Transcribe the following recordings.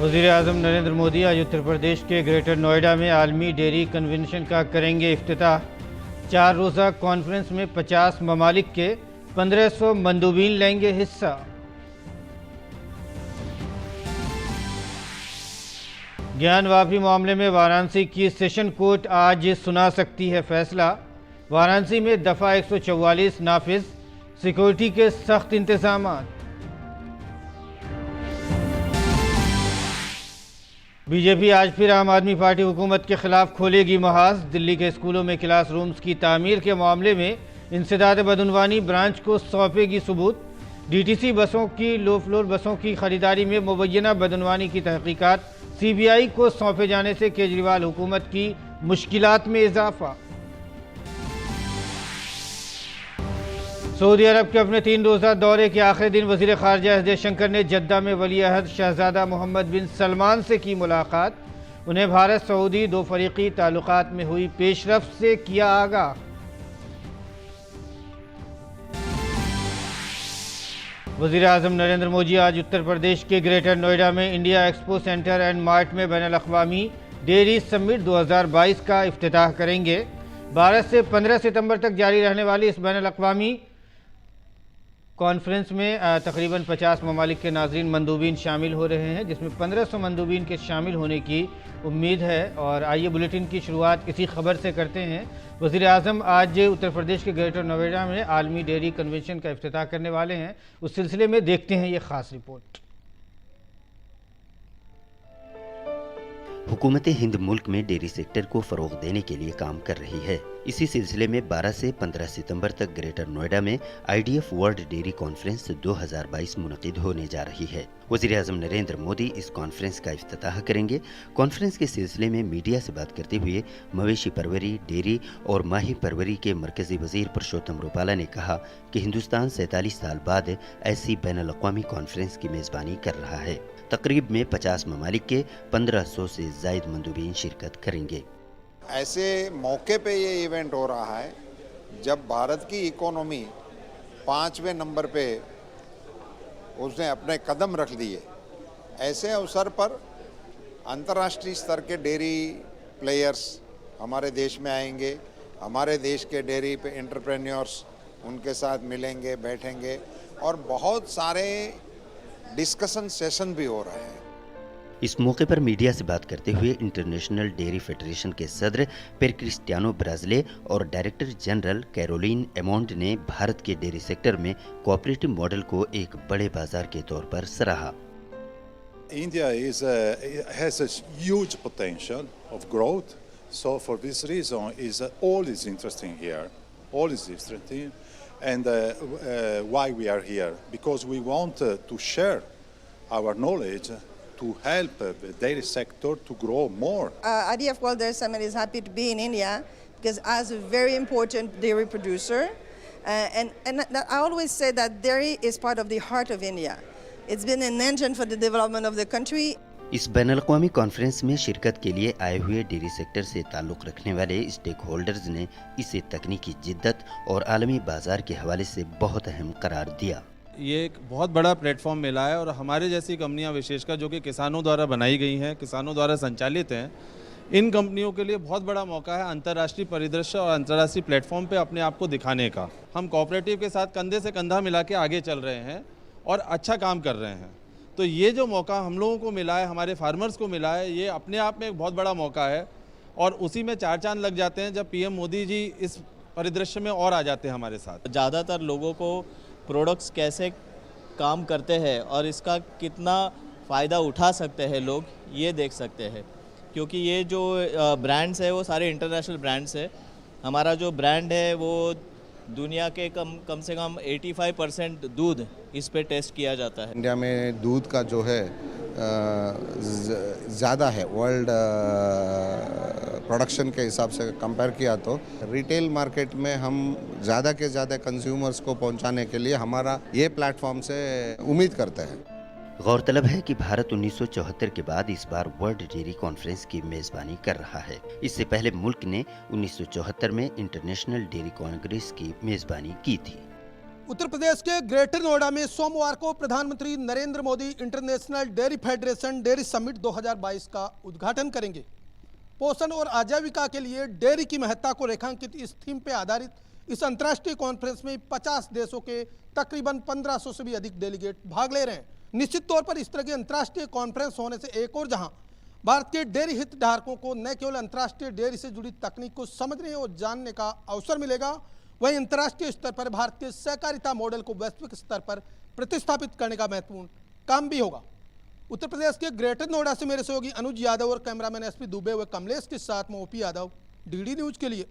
वज़ीर-ए-आज़म नरेंद्र मोदी आज उत्तर प्रदेश के ग्रेटर नोएडा में आलमी डेयरी कन्वेंशन का करेंगे इफ्तिताह। 4 रोज़ा कॉन्फ्रेंस में 50 ममालिक के 1500 मंदूबीन लेंगे हिस्सा। ज्ञान वापी मामले में वाराणसी की सेशन कोर्ट आज सुना सकती है फैसला। वाराणसी में दफ़ा 144 नाफिज, सिक्योरिटी के सख्त इंतजाम। बीजेपी आज फिर आम आदमी पार्टी हुकूमत के खिलाफ खोलेगी महाज। दिल्ली के स्कूलों में क्लासरूम्स की तामीर के मामले में इंसदाद बदउनवानी ब्रांच को सौंपेगी सबूत। डीटीसी बसों की लो फ्लोर बसों की खरीदारी में मुबैना बदउनवानी की तहकीकात सीबीआई को सौंपे जाने से केजरीवाल हुकूमत की मुश्किलात में इजाफा। सऊदी अरब के अपने 3 रोज़ा दौरे के आखिरी दिन वज़ीर ख़ारजा एस जयशंकर ने जद्दा में वली अहद शहज़ादा मोहम्मद बिन सलमान से की मुलाकात। उन्हें भारत सऊदी 2 फ़रीक़ी ताल्लुक़ात में हुई पेशरफ़्त से किया आगाह। वज़ीर-ए-आज़म नरेंद्र मोदी आज उत्तर प्रदेश के ग्रेटर नोएडा में India expo centre and mart में बैनुल-अक़वामी डेयरी समिट 2022 का इफ्तिताह करेंगे। 12 से 15 सितंबर तक जारी रहने वाली इस बैनुल-अक़वामी कॉन्फ्रेंस में तकरीबन 50 ममालिक के नाज़रीन मंदूबीन शामिल हो रहे हैं, जिसमें 1500 मंदूबीन के शामिल होने की उम्मीद है। और आइए बुलेटिन की शुरुआत इसी खबर से करते हैं। वज़ीर-ए-आज़म आज उत्तर प्रदेश के ग्रेटर नोएडा में आलमी डेयरी कन्वेंशन का इफ्तिताह करने वाले हैं। उस सिलसिले में देखते हैं ये ख़ास रिपोर्ट। हुकूमत हिंद मुल्क में डेयरी सेक्टर को फ़रोग़ देने के लिए काम कर रही है। इसी सिलसिले में 12 से 15 सितंबर तक ग्रेटर नोएडा में आईडीएफ वर्ल्ड डेयरी कॉन्फ्रेंस 2022 मुनक़िद होने जा रही है। वज़ीर-ए-आज़म नरेंद्र मोदी इस कॉन्फ्रेंस का इफ्तिताह करेंगे। कॉन्फ्रेंस के सिलसिले में मीडिया से बात करते हुए मवेशी परवरी, डेयरी और माही परवरी के मरकज़ी वज़ीर पुरुषोत्तम रूपाला ने कहा कि हिंदुस्तान 47 साल बाद ऐसी बैनुल-अक़वामी कॉन्फ्रेंस की मेज़बानी कर रहा है। तकरीब में 50 ममालिक के 1500 से ज़ायद मंदूबीन शिरकत करेंगे। ऐसे मौके पे ये इवेंट हो रहा है जब भारत की इकोनॉमी 5वें नंबर पे उसने अपने कदम रख दिए। ऐसे अवसर पर अंतर्राष्ट्रीय स्तर के डेयरी प्लेयर्स हमारे देश में आएंगे। हमारे देश के डेयरी पे एंटरप्रेन्योर्स उनके साथ मिलेंगे, बैठेंगे और बहुत सारे डिस्कशन सेशन भी हो रहे हैं। इस मौके पर मीडिया से बात करते हुए इंटरनेशनल डेयरी फेडरेशन के सदर पेर क्रिस्टियानो ब्राज़िले और डायरेक्टर जनरल कैरोलिन एमोंड ने भारत के डेयरी सेक्टर में कोऑपरेटिव मॉडल को एक बड़े बाजार के तौर पर सराहा। India has a huge potential of growth, so for this reason all is interesting here, all is interesting, and why we are here, because we want to share our knowledge to help the dairy sector to grow more. IDF World Dairy Summit is happy to be in India because as a very important dairy producer, and I always say that dairy is part of the heart of India. It's been an engine for the development of the country. इस बैनुल-अक़वामी conference में शिरकत के लिए आए हुए dairy sector से ताल्लुक़ रखने वाले स्टेक होल्डर्स ने इसे तकनीकी जिद्दत और आलमी बाजार के हवाले से बहुत अहम करार दिया। ये एक बहुत बड़ा प्लेटफॉर्म मिला है और हमारे जैसी कंपनियां विशेषकर जो कि किसानों द्वारा बनाई गई हैं, किसानों द्वारा संचालित हैं, इन कंपनियों के लिए बहुत बड़ा मौका है अंतर्राष्ट्रीय परिदृश्य और अंतर्राष्ट्रीय प्लेटफॉर्म पे अपने आप को दिखाने का। हम कोऑपरेटिव के साथ कंधे से कंधा मिला के आगे चल रहे हैं और अच्छा काम कर रहे हैं। तो ये जो मौका हम लोगों को मिला है, हमारे फार्मर्स को मिला है, ये अपने आप में एक बहुत बड़ा मौका है और उसी में 4 चांद लग जाते हैं जब पीएम मोदी जी इस परिदृश्य में और आ जाते हैं हमारे साथ। ज़्यादातर लोगों को प्रोडक्ट्स कैसे काम करते हैं और इसका कितना फ़ायदा उठा सकते हैं लोग, ये देख सकते हैं, क्योंकि ये जो ब्रांड्स है वो सारे इंटरनेशनल ब्रांड्स है। हमारा जो ब्रांड है वो दुनिया के कम से कम 85% दूध इस पे टेस्ट किया जाता है। इंडिया में दूध का जो है ज़्यादा है वर्ल्ड प्रोडक्शन के हिसाब से कंपेयर किया तो रिटेल मार्केट में हम ज़्यादा के ज़्यादा कंज्यूमर्स को पहुंचाने के लिए हमारा ये प्लेटफॉर्म से उम्मीद करते हैं। गौरतलब है कि भारत 1974 के बाद इस बार वर्ल्ड डेयरी कॉन्फ्रेंस की मेज़बानी कर रहा है। इससे पहले मुल्क ने 1974 में इंटरनेशनल डेयरी कांग्रेस की मेज़बानी की थी। उत्तर प्रदेश के ग्रेटर नोएडा में सोमवार को प्रधानमंत्री Narendra Modi international dairy federation dairy summit 2022 का उद्घाटन करेंगे। पोषण और आजीविका के लिए डेयरी की महत्ता को रेखांकित इस थीम पर आधारित इस अंतर्राष्ट्रीय कॉन्फ्रेंस में 50 देशों के तकरीबन 1500 से भी अधिक डेलीगेट भाग ले रहे हैं। निश्चित तौर पर इस तरह की अंतर्राष्ट्रीय कॉन्फ्रेंस होने से एक और जहां भारत के डेयरी हितधारकों को न केवल अंतर्राष्ट्रीय डेयरी से जुड़ी तकनीक को समझने और जानने का अवसर मिलेगा, वहीं अंतर्राष्ट्रीय स्तर पर भारत के सहकारिता मॉडल को वैश्विक स्तर पर प्रतिस्थापित करने का महत्वपूर्ण काम भी होगा। उत्तर प्रदेश के ग्रेटर नोएडा से मेरे सहयोगी अनुज यादव और कैमरामैन एसपी दुबे व कमलेश के साथ में ओपी यादव, डीडी न्यूज के लिए।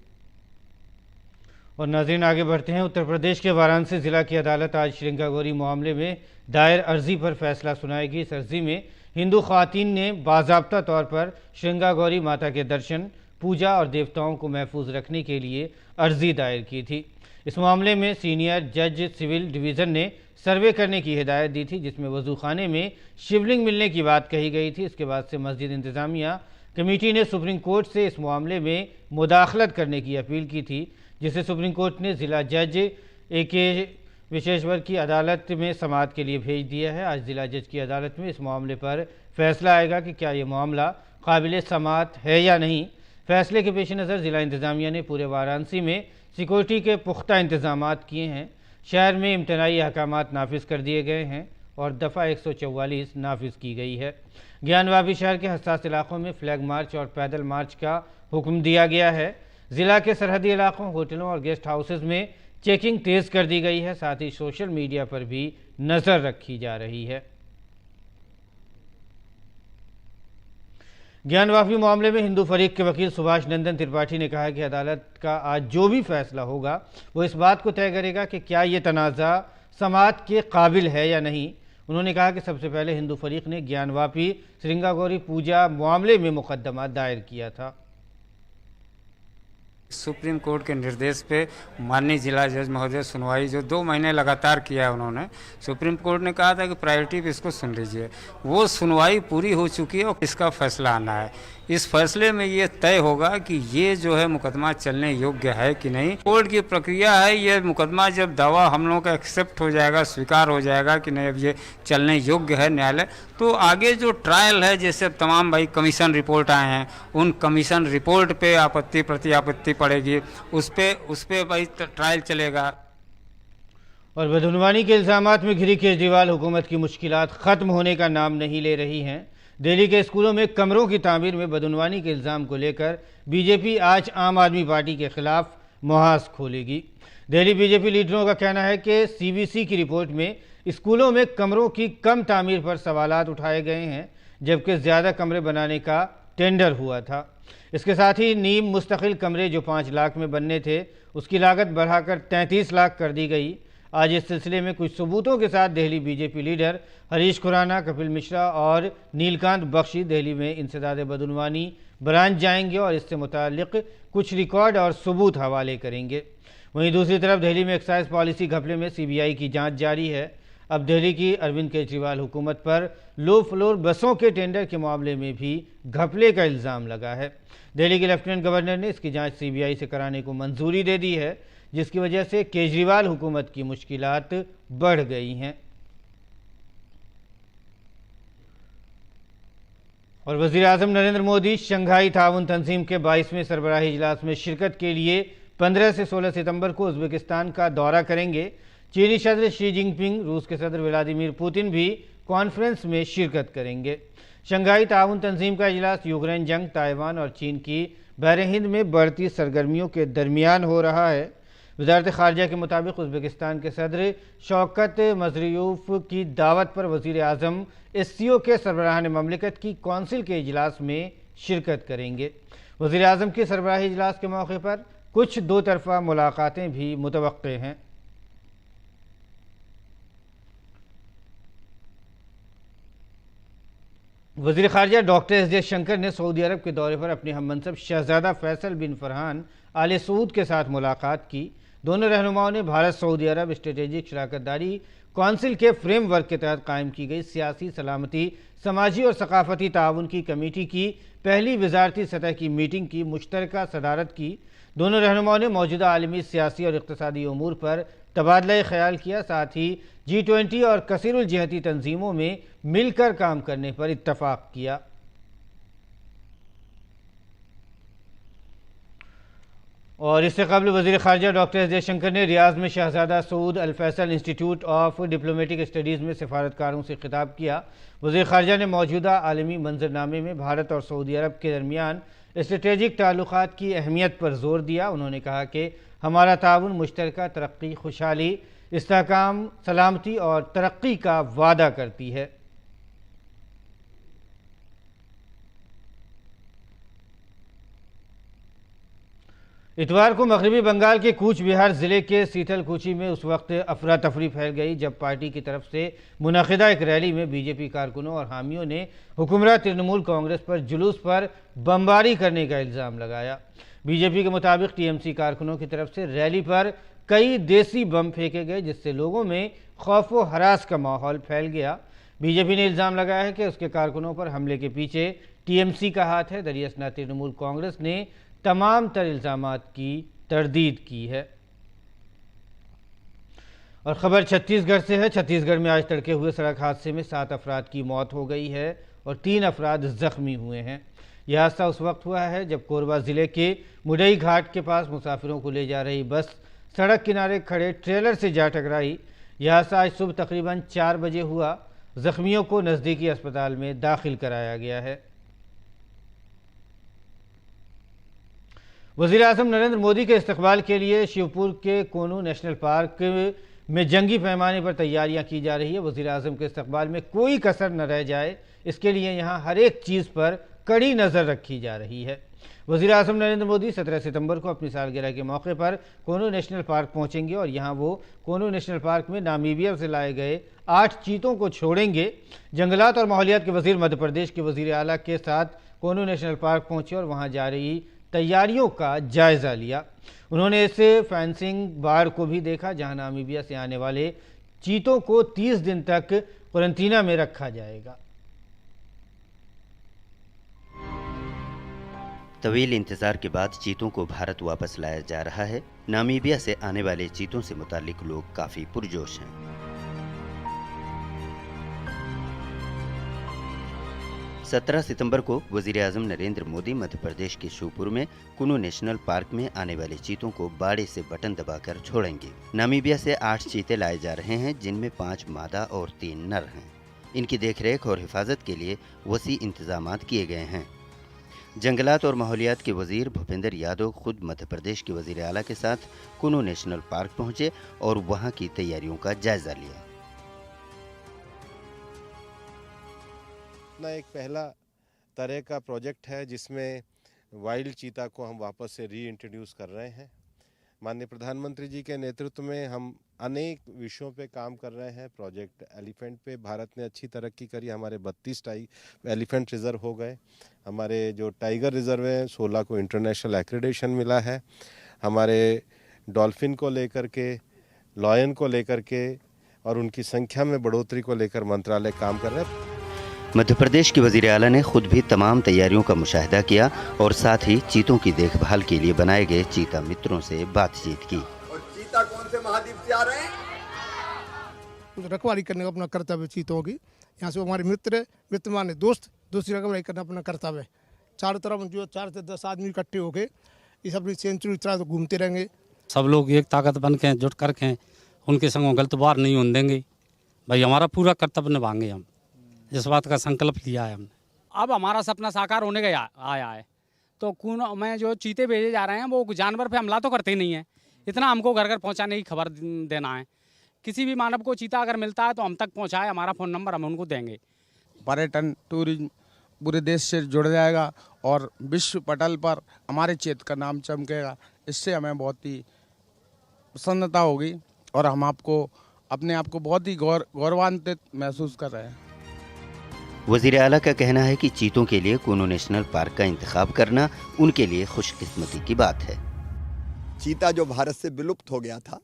और नाज़रीन आगे बढ़ते हैं। उत्तर प्रदेश के वाराणसी जिला की अदालत आज श्रृंगा गौरी मामले में दायर अर्जी पर फैसला सुनाएगी। इस अर्जी में हिंदू ख़वातीन ने बाज़ाब्ता तौर पर श्रृंगा गौरी माता के दर्शन, पूजा और देवताओं को महफूज रखने के लिए अर्जी दायर की थी। इस मामले में सीनियर जज सिविल डिवीज़न ने सर्वे करने की हिदायत दी थी, जिसमें वज़ू खाने में शिवलिंग मिलने की बात कही गई थी। इसके बाद से मस्जिद इंतज़ामिया कमेटी ने सुप्रीम कोर्ट से इस मामले में मुदाखलत करने की अपील की थी, जिसे सुप्रीम कोर्ट ने ज़िला जज AK विशेश्वर की अदालत में समाअत के लिए भेज दिया है। आज ज़िला जज की अदालत में इस मामले पर फैसला आएगा कि क्या ये मामला काबिल समाअत है या नहीं। फैसले के पेश नज़र ज़िला इंतज़ामिया ने पूरे वाराणसी में सिक्योरिटी के पुख्ता इंतजाम किए हैं। शहर में इम्तनाई अहकामात नाफिज कर दिए गए हैं और दफ़ा 144 नाफिज की गई है। ज्ञानवापी शहर के हसास इलाकों में फ्लैग मार्च और पैदल मार्च का हुक्म दिया गया है। ज़िला के सरहदी इलाकों, होटलों और गेस्ट हाउसेज में चेकिंग तेज़ कर दी गई है। साथ ही सोशल मीडिया पर भी नज़र रखी जा रही है। ज्ञानवापी मामले में हिंदू फरीक के वकील सुभाष नंदन त्रिपाठी ने कहा कि अदालत का आज जो भी फैसला होगा वो इस बात को तय करेगा कि क्या ये तनाज़ा समाअत के काबिल है या नहीं। उन्होंने कहा कि सबसे पहले हिंदू फरीक ने ज्ञानवापी श्रृंगा गौरी पूजा मामले में मुकदमा दायर किया था। सुप्रीम कोर्ट के निर्देश पे माननीय जिला जज महोदय सुनवाई जो 2 महीने लगातार किया है उन्होंने, सुप्रीम कोर्ट ने कहा था कि प्रायोरिटी पे इसको सुन लीजिए। वो सुनवाई पूरी हो चुकी है और इसका फैसला आना है। इस फैसले में ये तय होगा कि ये जो है मुकदमा चलने योग्य है कि नहीं। कोर्ट की प्रक्रिया है, ये मुकदमा जब दावा हम लोगों का एक्सेप्ट हो जाएगा, स्वीकार हो जाएगा कि नहीं अब ये चलने योग्य है न्यायालय, तो आगे जो ट्रायल है, जैसे तमाम भाई कमीशन रिपोर्ट आए हैं, उन कमीशन रिपोर्ट पे आपत्ति प्रति आपत्ति पड़ेगी, उस पे भाई ट्रायल चलेगा। और बदनवानी के इल्ज़ामात में घिरी केजरीवाल हुकूमत की मुश्किलात ख़त्म होने का नाम नहीं ले रही हैं। दिल्ली के स्कूलों में कमरों की तामीर में बदनवानी के इल्ज़ाम को लेकर बीजेपी आज आम आदमी पार्टी के खिलाफ मुहाज खोलेगी। दिल्ली बीजेपी लीडरों का कहना है कि CBC की रिपोर्ट में स्कूलों में कमरों की कम तामीर पर सवालात उठाए गए हैं, जबकि ज़्यादा कमरे बनाने का टेंडर हुआ था। इसके साथ ही नीम मुस्तकिल कमरे जो 5 लाख में बनने थे, उसकी लागत बढ़ाकर 33 लाख कर दी गई। आज इस सिलसिले में कुछ सबूतों के साथ दिल्ली बीजेपी लीडर हरीश खुराना, कपिल मिश्रा और नीलकांत बख्शी दिल्ली में इंसदाद बदनवानी ब्रांच जाएंगे और इससे मुताल्लिक कुछ रिकॉर्ड और सबूत हवाले करेंगे। वहीं दूसरी तरफ दिल्ली में एक्साइज पॉलिसी घपले में CBI की जांच जारी है। अब दिल्ली की अरविंद केजरीवाल हुकूमत पर लो फ्लोर बसों के टेंडर के मामले में भी घपले का इल्ज़ाम लगा है। दिल्ली के लेफ्टिनेंट गवर्नर ने इसकी जांच CBI से कराने को मंजूरी दे दी है, जिसकी वजह से केजरीवाल हुकूमत की मुश्किलात बढ़ गई हैं। और वज़ीर-ए-आज़म नरेंद्र मोदी शंघाई ताउन तंजीम के 22वें सरबराही इजलास में शिरकत के लिए 15 से 16 सितंबर को उज़्बेकिस्तान का दौरा करेंगे। चीनी सदर शी जिनपिंग, रूस के सदर व्लादिमीर पुतिन भी कॉन्फ्रेंस में शिरकत करेंगे। शंघाई ताउन तंजीम का इजलास यूक्रेन जंग, ताइवान और चीन की बहर हिंद में बढ़ती सरगर्मियों के दरमियान हो रहा है। वज़ारत ख़ारजा के मुताबिक उज़्बेकिस्तान के सदर शौकत मज़रियूफ की दावत पर वज़ीर-ए-आज़म SCO के सरबराहान ममलिकत की कौंसिल के इजलास में शिरकत करेंगे। वज़ीर-ए-आज़म के सरबराही इजलास के मौके पर कुछ 2 तरफ़ा मुलाकातें भी मुतवक्के हैं। वज़ीर ख़ारजा डॉक्टर S जयशंकर ने सऊदी अरब के दौरे पर अपने हममनसब शहज़ादा फैसल बिन फरहान आले सऊद के साथ मुलाकात की। दोनों रहनुमाओं ने भारत सऊदी अरब स्ट्रेटेजिक शराकतदारी कौंसिल के फ्रेमवर्क के तहत कायम की गई सियासी, सलामती, समाजी और सकाफती ताउन की कमेटी की पहली वजारती सतह की मीटिंग की मुश्तरका सदारत की। दोनों रहनुमाओं ने मौजूदा आलमी सियासी और इक़्तिसादी उमूर पर तबादला ख्याल किया। साथ ही G20 और कसीरुल जिहती तंजीमों में मिलकर काम करने पर इत्तफाक किया। और इससे कबल वज़ीर ख़ारजा डॉक्टर एस जयशंकर ने रियाज में शहजादा Saud Al Faisal Institute of Diplomatic Studies में सिफारतकारों से खिताब किया। वज़ीर ख़ारजा ने मौजूदा आलमी मंजरनामे में भारत और सऊदी अरब के दरमियान स्ट्रेटेजिक ताल्लुकात की अहमियत पर जोर दिया। उन्होंने कहा कि हमारा ताउन मुश्तरका तरक्की, खुशहाली, इस्तेहकाम, सलामती और तरक्की का वादा करती है। इतवार को मगरबी बंगाल के कूच बिहार ज़िले के सीतलकुची में उस वक्त अफरा तफरी फैल गई जब पार्टी की तरफ से मुनक़िदा एक रैली में बीजेपी कारकुनों और हामियों ने हुक्मरान तृणमूल कांग्रेस पर जुलूस पर बमबारी करने का इल्ज़ाम लगाया। बीजेपी के मुताबिक टीएमसी कारकुनों की तरफ से रैली पर कई देसी बम फेंके गए जिससे लोगों में खौफ व हरास का माहौल फैल गया। बीजेपी ने इल्ज़ाम लगाया है कि उसके कारकुनों पर हमले के पीछे टीएमसी का हाथ है। दरियासना तृणमूल कांग्रेस ने तमाम तर इल्ज़ामात की तरदीद की है। और ख़बर छत्तीसगढ़ से है। छत्तीसगढ़ में आज तड़के हुए सड़क हादसे में 7 अफराद की मौत हो गई है और 3 अफराद ज़ख्मी हुए हैं। यह हादसा उस वक्त हुआ है जब कोरबा ज़िले के मुडई घाट के पास मुसाफिरों को ले जा रही बस सड़क किनारे खड़े ट्रेलर से जा टकराई। यह हादसा आज सुबह तकरीबन 4 बजे हुआ। ज़ख्मियों को नज़दीकी अस्पताल में दाखिल कराया गया है। वज़ीर आज़म नरेंद्र मोदी के इस्तकबाल के लिए शिवपुर के कोनू नेशनल पार्क में जंगी पैमाने पर तैयारियां की जा रही है। वज़ीर आज़म के इस्तकबाल में कोई कसर न रह जाए, इसके लिए यहां हर एक चीज़ पर कड़ी नज़र रखी जा रही है। वज़ीर आज़म नरेंद्र मोदी 17 सितंबर को अपनी सालगिरह के मौके पर कोनू नेशनल पार्क पहुंचेंगे और यहां वो कोनू नेशनल पार्क में नामीबिया से लाए गए 8 चीतों को छोड़ेंगे। जंगलात और माहौलियात के वज़ीर मध्य प्रदेश के वज़ीर आला के साथ कोनू नेशनल पार्क पहुंचे और वहां जा रही तैयारियों का जायज़ा लिया। उन्होंने इस फेंसिंग बाड़ को भी देखा जहां नामीबिया से आने वाले चीतों को 30 दिन तक क्वारंटीना में रखा जाएगा। तवील इंतजार के बाद चीतों को भारत वापस लाया जा रहा है। नामीबिया से आने वाले चीतों से मुताल्लिक लोग काफी पुरजोश हैं। 17 सितंबर को वज़ीर आज़म नरेंद्र मोदी मध्य प्रदेश के शिवपुर में कुनू नेशनल पार्क में आने वाले चीतों को बाड़े से बटन दबाकर छोड़ेंगे। नामीबिया से 8 चीते लाए जा रहे हैं जिनमें 5 मादा और 3 नर हैं। इनकी देखरेख और हिफाजत के लिए वसी इंतजामात किए गए हैं। जंगलात और माहौलियात के वज़ीर भूपेंद्र यादव खुद मध्य प्रदेश के वज़ीर आला के साथ कुनू नेशनल पार्क पहुंचे और वहां की तैयारियों का जायजा लिया। अपना एक पहला तरह का प्रोजेक्ट है जिसमें वाइल्ड चीता को हम वापस से री-इंट्रोड्यूस कर रहे हैं। माननीय प्रधानमंत्री जी के नेतृत्व में हम अनेक विषयों पे काम कर रहे हैं। प्रोजेक्ट एलिफेंट पे भारत ने अच्छी तरक्की करी। हमारे 32 एलिफेंट रिजर्व हो गए। हमारे जो टाइगर रिजर्व है 16 को इंटरनेशनल एक्रेडिटेशन मिला है। हमारे डॉल्फिन को लेकर के, लॉयन को लेकर के और उनकी संख्या में बढ़ोतरी को लेकर मंत्रालय काम कर रहे हैं। मध्य प्रदेश के वज़ीर आला ने खुद भी तमाम तैयारियों का मुशाहिदा किया और साथ ही चीतों की देखभाल के लिए बनाए गए चीता मित्रों से बातचीत की। और चीता कौन से महाद्वीप से आ रहे हैं? रखवाली करने का अपना कर्तव्य चीतों की। यहाँ से हमारे मित्र माने दोस्त, दूसरी रखवाली करना अपना कर्तव्य है। चारों तरफ जो 4 से 10 आदमी इकट्ठे होके इस अपनी सेंचुरी तरह तो घूमते रहेंगे। सब लोग एक ताकत बन के जुट करके उनके संग गलत बार नहीं होने देंगे। भाई हमारा पूरा कर्तव्य निभाएंगे। हम इस बात का संकल्प लिया है हमने। अब हमारा सपना साकार होने का आया है तो कौन में जो चीते भेजे जा रहे हैं वो जानवर पे हमला तो करते ही नहीं है। इतना हमको घर घर पहुंचाने की खबर देना है। किसी भी मानव को चीता अगर मिलता है तो हम तक पहुंचाए, हमारा फ़ोन नंबर हम उनको देंगे। पर्यटन टूरिज्म पूरे देश से जुड़ जाएगा और विश्व पटल पर हमारे क्षेत्र का नाम चमकेगा। इससे हमें बहुत ही प्रसन्नता होगी और हम अपने आप को बहुत ही गौरवान्वित महसूस कर रहे हैं। वज़ीर आला का कहना है कि चीतों के लिए कुनू नेशनल पार्क का इंतखाब करना उनके लिए खुशकिस्मती की बात है। चीता जो भारत से विलुप्त हो गया था,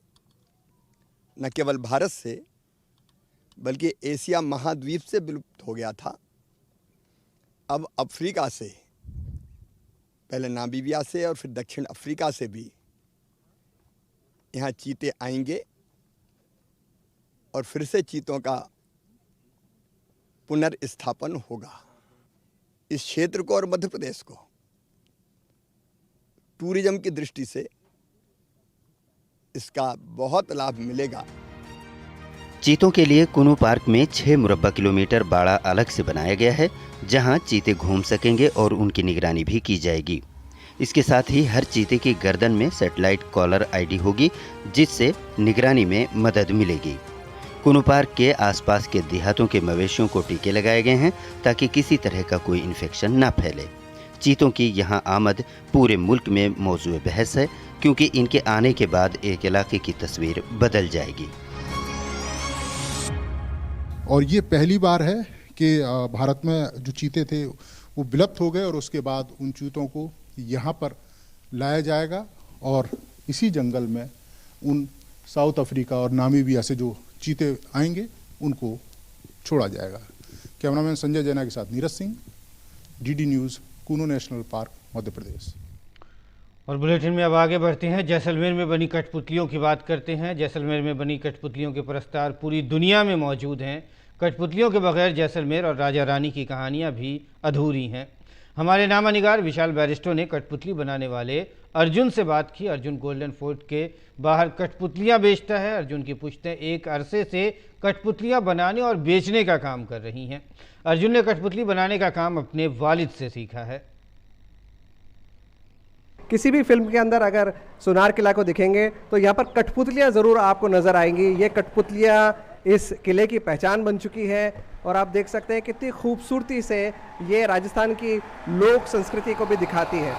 न केवल भारत से बल्कि एशिया महाद्वीप से विलुप्त हो गया था, अब अफ्रीका से, पहले नामीबिया से और फिर दक्षिण अफ्रीका से भी यहाँ चीते आएंगे और फिर से चीतों का पुनर्स्थापन होगा। इस क्षेत्र को और मध्य प्रदेश को टूरिज्म की दृष्टि से इसका बहुत लाभ मिलेगा। चीतों के लिए कुनू पार्क में 6 मुरब्बा किलोमीटर बाड़ा अलग से बनाया गया है, जहां चीते घूम सकेंगे और उनकी निगरानी भी की जाएगी। इसके साथ ही हर चीते की गर्दन में सैटेलाइट कॉलर आईडी होगी, जिससे निगरानी में मदद मिलेगी। कुनू पार्क के आसपास के देहातों के मवेशियों को टीके लगाए गए हैं ताकि किसी तरह का कोई इन्फेक्शन न फैले। चीतों की यहां आमद पूरे मुल्क में मौजूद बहस है, क्योंकि इनके आने के बाद एक इलाके की तस्वीर बदल जाएगी। और ये पहली बार है कि भारत में जो चीते थे वो विलुप्त हो गए और उसके बाद उन चीतों को यहाँ पर लाया जाएगा और इसी जंगल में उन साउथ अफ्रीका और नामीबिया से जो चीते आएंगे उनको छोड़ा जाएगा। कैमरामैन संजय जैना के साथ नीरज सिंह, डीडी न्यूज़, कुनू नेशनल पार्क, मध्य प्रदेश। और बुलेटिन में अब आगे बढ़ते हैं। जैसलमेर में बनी कठपुतलियों की बात करते हैं। जैसलमेर में बनी कठपुतलियों के प्रस्तार पूरी दुनिया में मौजूद हैं। कठपुतलियों के बगैर जैसलमेर और राजा रानी की कहानियां भी अधूरी हैं। हमारे नामानिगार विशाल बैरिस्टो ने कठपुतली बनाने वाले अर्जुन से बात की। अर्जुन गोल्डन फोर्ट के बाहर कठपुतलियां बेचता है। अर्जुन की पुश्तें एक अरसे से कठपुतलियां बनाने और बेचने का काम कर रही हैं। अर्जुन ने कठपुतली बनाने का काम अपने वालिद से सीखा है। किसी भी फिल्म के अंदर अगर सोनार किला को दिखेंगे तो यहाँ पर कठपुतलियाँ ज़रूर आपको नज़र आएंगी। ये कठपुतलियाँ इस किले की पहचान बन चुकी है और आप देख सकते हैं कितनी खूबसूरती से ये राजस्थान की लोक संस्कृति को भी दिखाती है।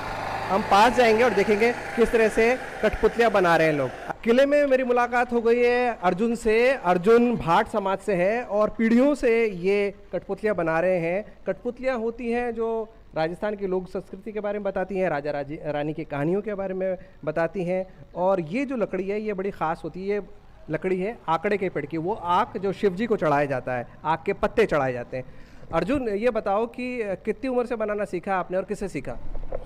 हम पास जाएंगे और देखेंगे किस तरह से कठपुतलियाँ बना रहे हैं लोग। किले में मेरी मुलाकात हो गई है अर्जुन से। अर्जुन भाट समाज से है और पीढ़ियों से ये कठपुतलियाँ बना रहे हैं। कठपुतलियाँ होती हैं जो राजस्थान की लोक संस्कृति के बारे में बताती हैं, राजा रानी की कहानियों के बारे में बताती हैं। और ये जो लकड़ी है ये बड़ी ख़ास होती है। ये लकड़ी है आकड़े के पेड़ की, वो आक जो शिव जी को चढ़ाया जाता है, आक के पत्ते चढ़ाए जाते हैं। अर्जुन, ये बताओ कि कितनी उम्र से बनाना सीखा आपने और किससे सीखा?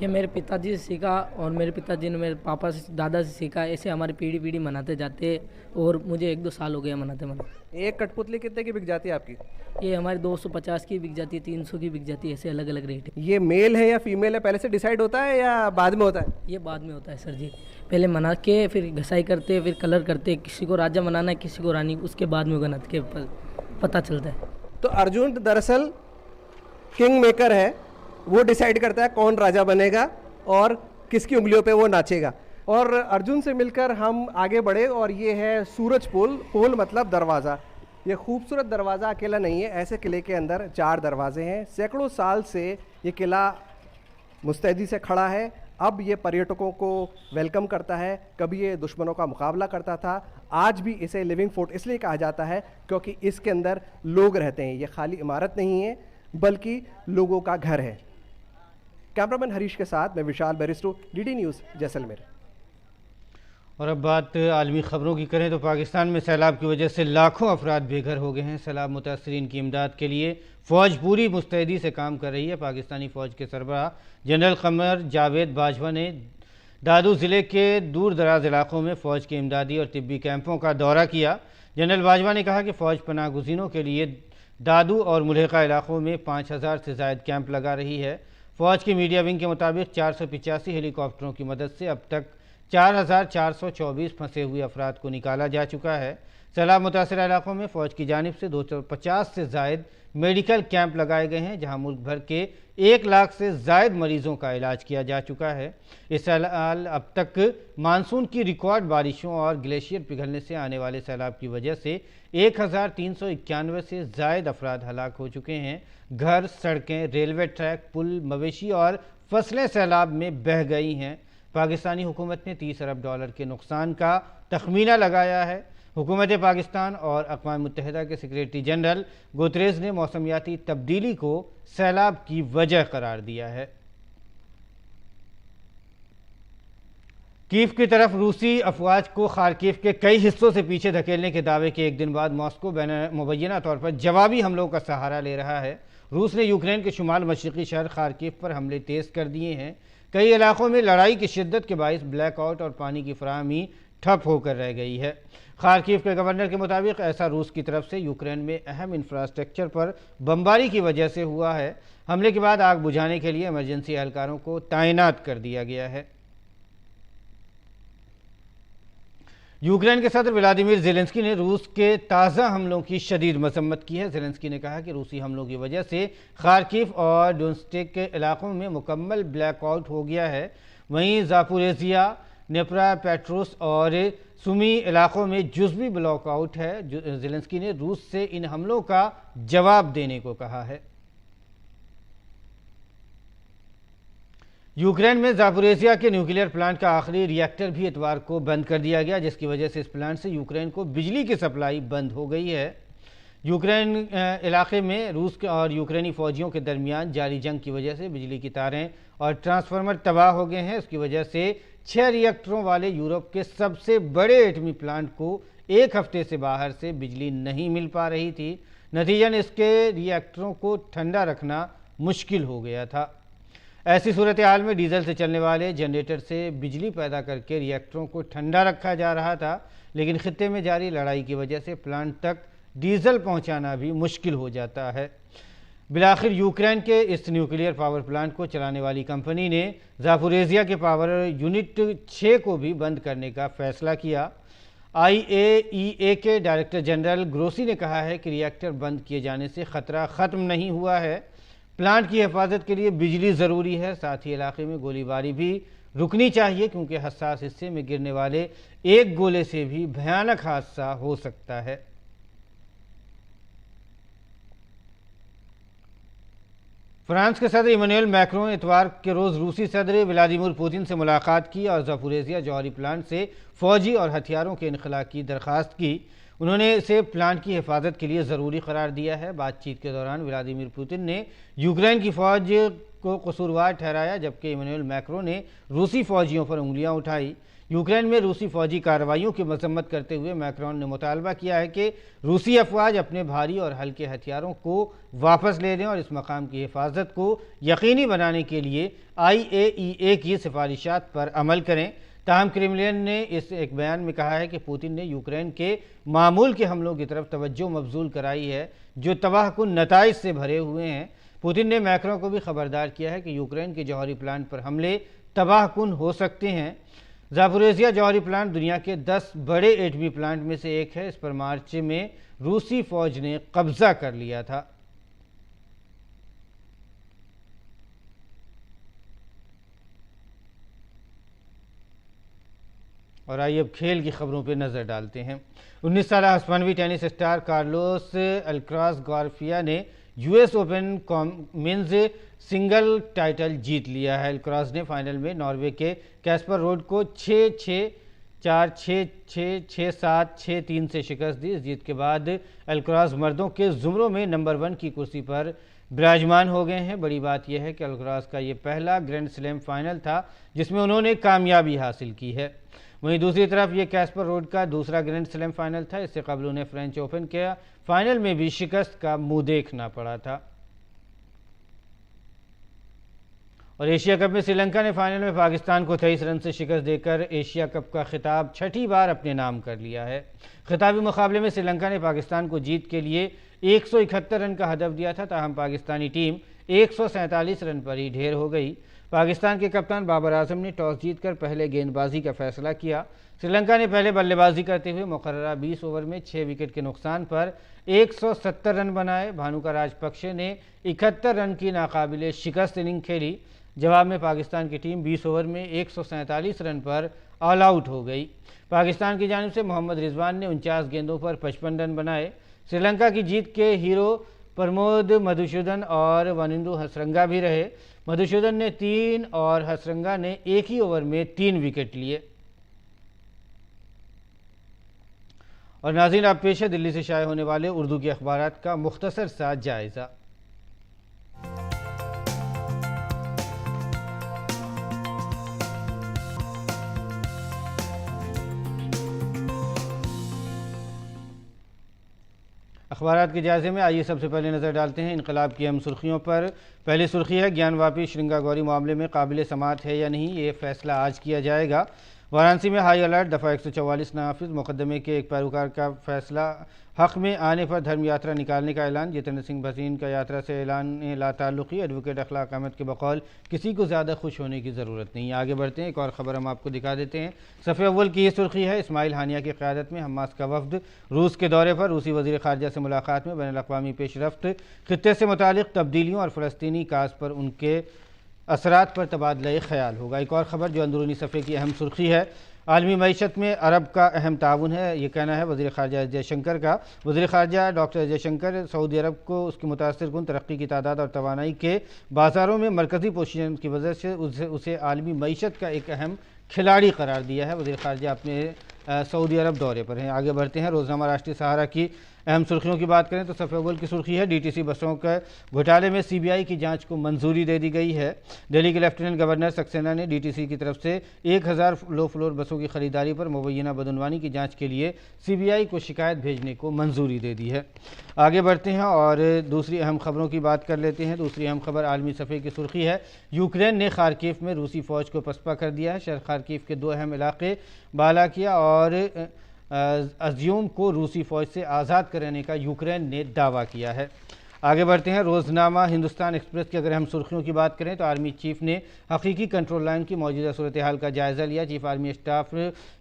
ये मेरे पिताजी से सीखा और मेरे पिताजी ने मेरे पापा से, दादा से सीखा। ऐसे हमारी पीढ़ी पीढ़ी मनाते जाते और मुझे 1-2 साल हो गया मनाते। एक कठपुतली कितने की बिक जाती है आपकी? ये हमारी 250 की बिक जाती है, 300 की बिक जाती है, ऐसे अलग अलग रेट है। ये मेल है या फीमेल है, पहले से डिसाइड होता है या बाद में होता है? ये बाद में होता है सर जी। पहले मना के फिर घसाई करते, फिर कलर करते। किसी को राजा बनाना है, किसी को रानी, उसके बाद में बना के पता चलता है। तो अर्जुन दरअसल किंग मेकर है, वो डिसाइड करता है कौन राजा बनेगा और किसकी उंगलियों पे वो नाचेगा। और अर्जुन से मिलकर हम आगे बढ़े और ये है सूरज पोल। पोल मतलब दरवाज़ा। ये खूबसूरत दरवाज़ा अकेला नहीं है, ऐसे किले के अंदर 4 दरवाजे हैं। सैकड़ों साल से ये किला मुस्तैदी से खड़ा है। अब ये पर्यटकों को वेलकम करता है। कभी ये दुश्मनों का मुकाबला करता था। आज भी इसे लिविंग फोर्ट इसलिए कहा जाता है क्योंकि इसके अंदर लोग रहते हैं। ये खाली इमारत नहीं है बल्कि लोगों का घर है। कैमरामैन हरीश के साथ मैं विशाल बैरिस्टो, डीडी न्यूज़, जैसलमेर। और अब बात आलमी ख़बरों की करें तो पाकिस्तान में सैलाब की वजह से लाखों अफराद बेघर हो गए हैं। सैलाब मुतासरीन की इमदाद के लिए फ़ौज पूरी मुस्तैदी से काम कर रही है। पाकिस्तानी फ़ौज के सरबराह जनरल कमर जावेद बाजवा ने दादू ज़िले के दूर दराज इलाकों में फ़ौज के इमदादी और तिब्बी कैंपों का दौरा किया। जनरल बाजवा ने कहा कि फ़ौज पनाह गुज़ीनों के लिए दादू और मुल्हिका इलाकों में 5000 से ज़ायद कैंप लगा रही है। फ़ौज की मीडिया विंग के मुताबिक 485 हेलीकॉप्टरों की मदद से अब तक 4424 फंसे हुए अफराद को निकाला जा चुका है। सैलाब मुतासर इलाकों में फ़ौज की जानिब से 250 से ज़ायद मेडिकल कैंप लगाए गए हैं, जहां मुल्क भर के 1 लाख से ज़ायद मरीज़ों का इलाज किया जा चुका है। इस साल अब तक मानसून की रिकॉर्ड बारिशों और ग्लेशियर पिघलने से आने वाले सैलाब की वजह से 1391 से ज़ायद अफराद हलाक हो चुके हैं। घर, सड़कें, रेलवे ट्रैक, पुल, मवेशी और फसलें सैलाब में बह गई हैं। पाकिस्तानी हुकूमत ने $30 अरब के नुकसान का तखमीना लगाया है। हुकूमत पाकिस्तान और अक़वाम मुत्तहिदा के सेक्रेटरी जनरल गुतरेज़ ने मौसमियाती तब्दीली को सैलाब की वजह करार दिया है। कीव की तरफ रूसी अफवाज को खार्किव के कई हिस्सों से पीछे धकेलने के दावे के एक दिन बाद मॉस्को मुबैना तौर पर जवाबी हमलों का सहारा ले रहा है। रूस ने यूक्रेन के शुमाल मशरक़ी शहर खार्किव पर हमले तेज़ कर दिए हैं। कई इलाकों में लड़ाई की शिद्दत के बायस ब्लैकआउट और पानी की फराहमी ठप होकर रह गई है। खार्किव के गवर्नर के मुताबिक ऐसा रूस की तरफ से यूक्रेन में अहम इंफ्रास्ट्रक्चर पर बमबारी की वजह से हुआ है। हमले के बाद आग बुझाने के लिए इमरजेंसी एहलकारों को तैनात कर दिया गया है। यूक्रेन के सदर व्लादिमीर ज़ेलेंस्की ने रूस के ताज़ा हमलों की शदीद मसम्मत की है। ज़ेलेंस्की ने कहा कि रूसी हमलों की वजह से खार्किव और डोनेत्स्क के इलाकों में मुकम्मल ब्लैकआउट हो गया है। वहीं ज़ापोरिज़िया, ड्नेप्रोपेट्रोव्स्क और सुमी इलाकों में जुज़वी ब्लॉकआउट है। ज़ेलेंस्की ने रूस से इन हमलों का जवाब देने को कहा है। यूक्रेन में ज़ापोरिज़िया के न्यूक्लियर प्लांट का आखिरी रिएक्टर भी इतवार को बंद कर दिया गया, जिसकी वजह से इस प्लांट से यूक्रेन को बिजली की सप्लाई बंद हो गई है। यूक्रेन इलाके में रूस के और यूक्रेनी फ़ौजियों के दरमियान जारी जंग की वजह से बिजली की तारें और ट्रांसफार्मर तबाह हो गए हैं। इसकी वजह से 6 रिएक्टरों वाले यूरोप के सबसे बड़े एटमी प्लांट को एक हफ्ते से बाहर से बिजली नहीं मिल पा रही थी। नतीजन इसके रिएक्टरों को ठंडा रखना मुश्किल हो गया था। ऐसी सूरत हाल में डीजल से चलने वाले जनरेटर से बिजली पैदा करके रिएक्टरों को ठंडा रखा जा रहा था, लेकिन खित्ते में जारी लड़ाई की वजह से प्लांट तक डीजल पहुंचाना भी मुश्किल हो जाता है। बिलाखिर यूक्रेन के इस न्यूक्लियर पावर प्लांट को चलाने वाली कंपनी ने ज़ापोरिज़िया के पावर यूनिट 6 को भी बंद करने का फैसला किया। IAEA के डायरेक्टर जनरल ग्रोसी ने कहा है कि रिएक्टर बंद किए जाने से ख़तरा ख़त्म नहीं हुआ है। प्लांट की हिफाजत के लिए बिजली ज़रूरी है, साथ ही इलाके में गोलीबारी भी रुकनी चाहिए, क्योंकि हसास हिस्से में गिरने वाले एक गोले से भी भयानक हादसा हो सकता है। फ्रांस के सदर इमैनुअल मैक्रों ने इतवार के रोज़ रूसी सदर व्लादिमीर पुतिन से मुलाकात की और ज़ापोरिज़िया जौहरी प्लांट से फ़ौजी और हथियारों के इनखला की दरख्वास्त की। उन्होंने इसे प्लांट की हिफाजत के लिए ज़रूरी करार दिया है। बातचीत के दौरान व्लादिमीर पुतिन ने यूक्रेन की फ़ौज को कसूरवार ठहराया, जबकि इमैनुअल मैक्रों ने रूसी फ़ौजियों पर उंगलियां उठाई। यूक्रेन में रूसी फ़ौजी कार्रवाइयों की मजम्मत करते हुए मैक्रोन ने मुतालबा किया है कि रूसी अफवाज अपने भारी और हल्के हथियारों को वापस ले लें और इस मकाम की हिफाजत को यकीनी बनाने के लिए IAEA की सिफारिशात पर अमल करें। ताहम क्रेमलिन ने इस एक बयान में कहा है कि पुतिन ने यूक्रेन के मामूल के हमलों की तरफ तवज्जो मबजूल कराई है, जो तबाहकुन नताइज से भरे हुए हैं। पुतिन ने मैक्रों को भी खबरदार किया है कि यूक्रेन के जौहरी प्लांट पर हमले तबाहकुन हो सकते हैं। ज़ापोरिज़िया जौहरी प्लांट दुनिया के 10 बड़े एटमी प्लांट में से एक है। इस पर मार्च में रूसी फ़ौज ने कब्जा कर लिया था। और आइए अब खेल की खबरों पर नज़र डालते हैं। 19 साल हिस्पानवी tennis star Carlos Alcaraz Garcia ने US open men's single title जीत लिया है। अल्काराज़ ने फाइनल में नॉर्वे के कैस्पर रोड को 6-6, 4-6, 6, 6-7, 6-3 से शिकस्त दी। इस जीत के बाद अल्काराज़ मर्दों के ज़ुमरों में नंबर 1 की कुर्सी पर विराजमान हो गए हैं। बड़ी बात यह है कि अल्काराज़ का ये पहला ग्रैंड स्लैम फाइनल था जिसमें उन्होंने कामयाबी हासिल की है। वहीं दूसरी तरफ ये कैस्पर रोड का दूसरा ग्रैंड स्लैम फाइनल था। इससे कबल उन्हें फ्रेंच ओपन के फाइनल में भी शिकस्त का मुंह देखना पड़ा था। और एशिया कप में श्रीलंका ने फाइनल में पाकिस्तान को 23 रन से शिकस्त देकर एशिया कप का खिताब छठी बार अपने नाम कर लिया है। खिताबी मुकाबले में श्रीलंका ने पाकिस्तान को जीत के लिए 171 रन का हदफ दिया था, ताहम पाकिस्तानी टीम 147 रन पर ही ढेर हो गई। पाकिस्तान के कप्तान बाबर आजम ने टॉस जीतकर पहले गेंदबाजी का फैसला किया। श्रीलंका ने पहले बल्लेबाजी करते हुए मुकर्ररा 20 ओवर में 6 विकेट के नुकसान पर 170 रन बनाए। भानुका राजपक्षे ने 71 रन की नाकाबिले शिकस्त इनिंग खेली। जवाब में पाकिस्तान की टीम 20 ओवर में 147 रन पर ऑल आउट हो गई। पाकिस्तान की जानिब से मोहम्मद रिजवान ने 49 गेंदों पर 55 रन बनाए। श्रीलंका की जीत के हीरो प्रमोद मधुसूदन और वनिंदु हसरंगा भी रहे। मधुसूदन ने 3 और हसरंगा ने एक ही ओवर में 3 विकेट लिए। और नाज़रीन, अब पेश है दिल्ली से शाये होने वाले उर्दू के अखबारात का मुख्तसर सा जायजा। अखबारात के जायजे में आइए सबसे पहले नज़र डालते हैं इनकलाब की अहम सुर्खियों पर। पहली सुर्खी है ज्ञानवापी श्रृंगागौरी मामले में काबिल समाअत है या नहीं, ये फैसला आज किया जाएगा। वाराणसी में हाई अलर्ट, दफ़ा 144 नाफिज, मुकदमे के एक पैरोकार का फैसला, हक में आने पर धर्म यात्रा निकालने का ऐलान। जितेंद्र सिंह भसीन का यात्रा से ऐलान लाताल्लुकी। एडवोकेट अखलाक अहमद के बकौल किसी को ज़्यादा खुश होने की ज़रूरत नहीं। आगे बढ़ते हैं, एक और ख़बर हम आपको दिखा देते हैं। सफ़े अव्वल की ये सुर्खी है, इस्माइल हानिया की क़यादत में हमास का वफ़द रूस के दौरे पर। रूसी वज़ीर ख़ारजा से मुलाकात में बैनुल-अक़वामी पेशरफ्त, ख़ित्ते से मुतालिक तब्दीलियों और फ़लस्तीनी काज पर उनके असरात पर तबादला ख्याल होगा। एक और ख़बर जो अंदरूनी सफ़े की अहम सुर्खी है, आलमी मईशत में अरब का अहम ताउन है, ये कहना है वज़ीर ख़ारजा जयशंकर का। वज़ीर ख़ारजा डॉक्टर जयशंकर सऊदी अरब को उसकी मुतासिर कुन तरक्की की तादाद और तवानाई के बाज़ारों में मरकज़ी पोजीशन की वजह से उसे आलमी मईशत का एक अहम खिलाड़ी करार दिया है। वज़ीर ख़ारजा अपने सऊदी अरब दौरे पर हैं। आगे बढ़ते हैं, रोज़नामा राष्ट्रीय सहारा की अहम सुर्खियों की बात करें तो सफ़े अव्वल की सुर्खी है, डीटीसी बसों के घोटाले में सीबीआई की जांच को मंजूरी दे दी गई है। दिल्ली के लेफ्टिनेंट गवर्नर सक्सेना ने डीटीसी की तरफ से 1000 लो फ्लोर बसों की खरीदारी पर मुबैना बदनवानी की जांच के लिए सीबीआई को शिकायत भेजने को मंजूरी दे दी है। आगे बढ़ते हैं और दूसरी अहम खबरों की बात कर लेते हैं। दूसरी अहम खबर आलमी सफ़े की सुर्खी है, यूक्रेन ने खार्किव में रूसी फ़ौज को पसपा कर दिया है। शहर खार्किव के 2 अहम इलाके बाला किया और अज़्यूम को रूसी फ़ौज से आज़ाद कराने का यूक्रेन ने दावा किया है। आगे बढ़ते हैं, रोज़नामा हिंदुस्तान एक्सप्रेस की अगर हम सुर्खियों की बात करें तो आर्मी चीफ ने हकीकी कंट्रोल लाइन की मौजूदा सूरत हाल का जायज़ा लिया। Chief army staff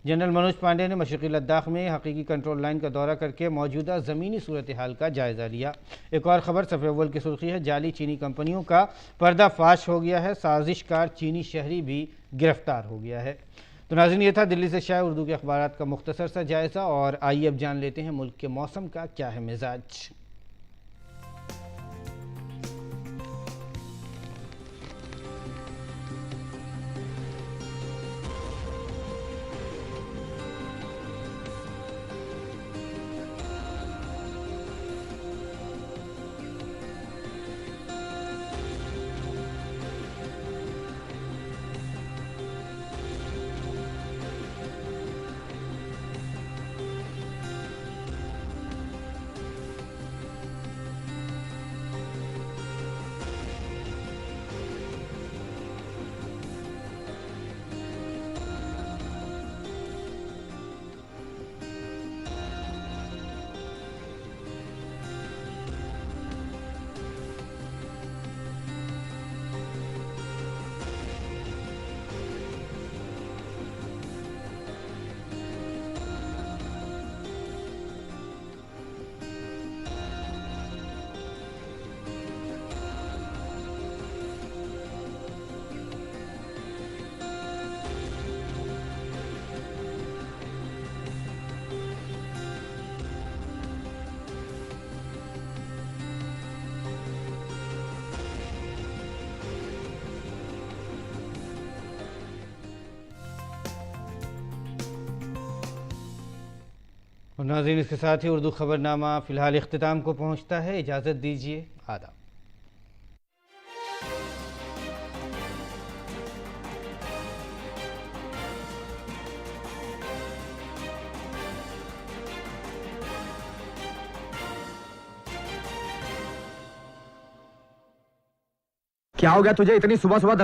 general Manoj Pande ने मशरक़ी लद्दाख में हकीकी कंट्रोल लाइन का दौरा करके मौजूदा ज़मीनी सूरत हाल का जायज़ा लिया। एक और ख़बर सफ़े अव्वल की सुर्खी है, जाली चीनी कंपनियों का पर्दाफाश हो गया है, साजिशकार चीनी शहरी भी गिरफ्तार हो गया है। तो नाज़रीन, ये था दिल्ली से शाया उर्दू के अखबारात का मुख्तसर सा जायज़ा और आइए अब जान लेते हैं मुल्क के मौसम का क्या है मिजाज। और नाज़रीन, इसके साथ ही उर्दू खबरनामा फ़िलहाल इख्तिताम को पहुँचता है। इजाज़त दीजिए, आदाब। क्या हो गया तुझे इतनी सुबह सुबह